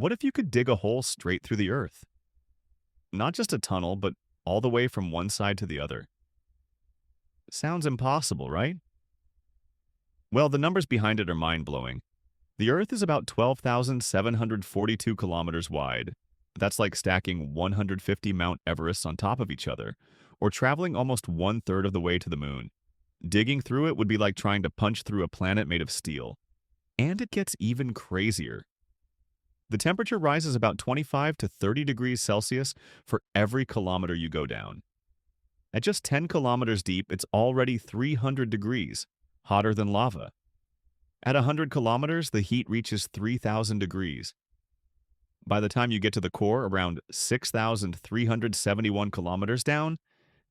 What if you could dig a hole straight through the earth? Not just a tunnel, but all the way from one side to the other. Sounds impossible, right? Well, the numbers behind it are mind-blowing. The Earth is about 12,742 kilometers wide. That's like stacking 150 Mount Everests on top of each other, or traveling almost one-third of the way to the moon. Digging through it would be like trying to punch through a planet made of steel. And it gets even crazier. The temperature rises about 25 to 30 degrees Celsius for every kilometer you go down. At just 10 kilometers deep, it's already 300 degrees, hotter than lava. At 100 kilometers, the heat reaches 3,000 degrees. By the time you get to the core, around 6,371 kilometers down,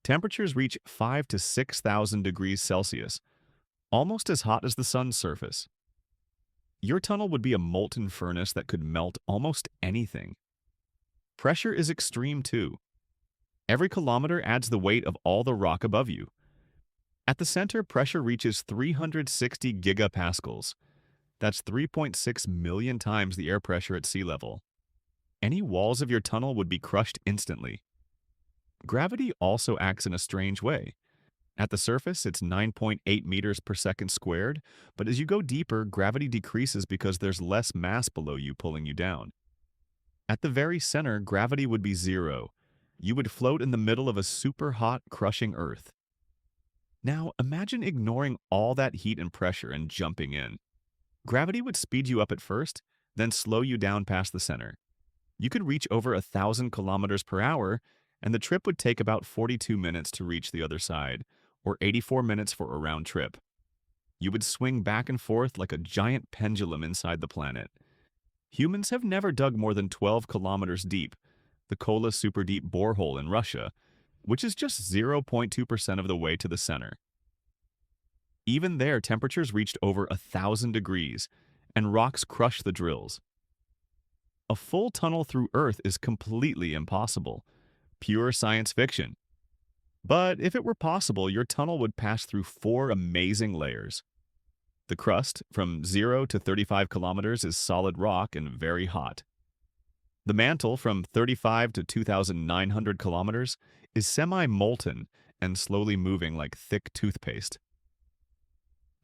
temperatures reach 5 to 6,000 degrees Celsius, almost as hot as the sun's surface. Your tunnel would be a molten furnace that could melt almost anything. Pressure is extreme too. Every kilometer adds the weight of all the rock above you. At the center, pressure reaches 360 gigapascals. That's 3.6 million times the air pressure at sea level. Any walls of your tunnel would be crushed instantly. Gravity also acts in a strange way. At the surface, it's 9.8 meters per second squared, but as you go deeper, gravity decreases because there's less mass below you pulling you down. At the very center, gravity would be zero. You would float in the middle of a super hot, crushing Earth. Now, imagine ignoring all that heat and pressure and jumping in. Gravity would speed you up at first, then slow you down past the center. You could reach over 1,000 kilometers per hour, and the trip would take about 42 minutes to reach the other side, or 84 minutes for a round trip. You would swing back and forth like a giant pendulum inside the planet. Humans have never dug more than 12 kilometers deep, the Kola Super Deep borehole in Russia, which is just 0.2% of the way to the center. Even there, temperatures reached over 1,000 degrees, and rocks crushed the drills. A full tunnel through Earth is completely impossible. Pure science fiction. But if it were possible, your tunnel would pass through 4 amazing layers. The crust, from 0 to 35 kilometers, is solid rock and very hot. The mantle, from 35 to 2,900 kilometers, is semi-molten and slowly moving like thick toothpaste.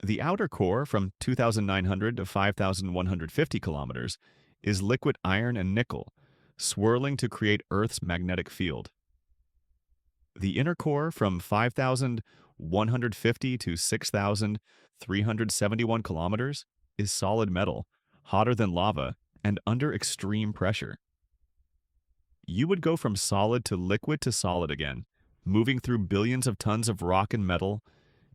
The outer core, from 2,900 to 5,150 kilometers, is liquid iron and nickel, swirling to create Earth's magnetic field. The inner core, from 5,150 to 6,371 kilometers, is solid metal, hotter than lava, and under extreme pressure. You would go from solid to solid again, moving through billions of tons of rock and metal,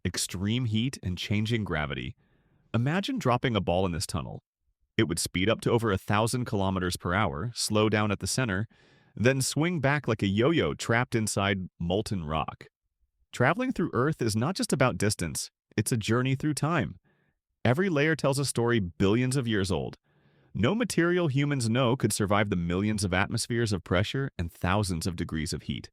extreme heat, and changing gravity. Imagine dropping a ball in this tunnel. It would speed up to over 1,000 kilometers per hour, slow down at the center, then swing back like a yo-yo trapped inside molten rock. Traveling through Earth is not just about distance, it's a journey through time. Every layer tells a story billions of years old. No material humans know could survive the millions of atmospheres of pressure and thousands of degrees of heat.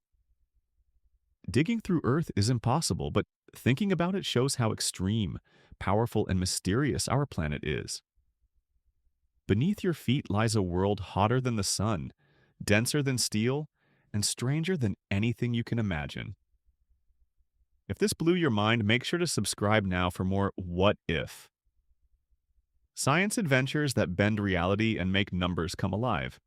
Digging through Earth is impossible, but thinking about it shows how extreme, powerful, and mysterious our planet is. Beneath your feet lies a world hotter than the sun, denser than steel, and stranger than anything you can imagine. If this blew your mind, make sure to subscribe now for more What If? Science adventures that bend reality and make numbers come alive.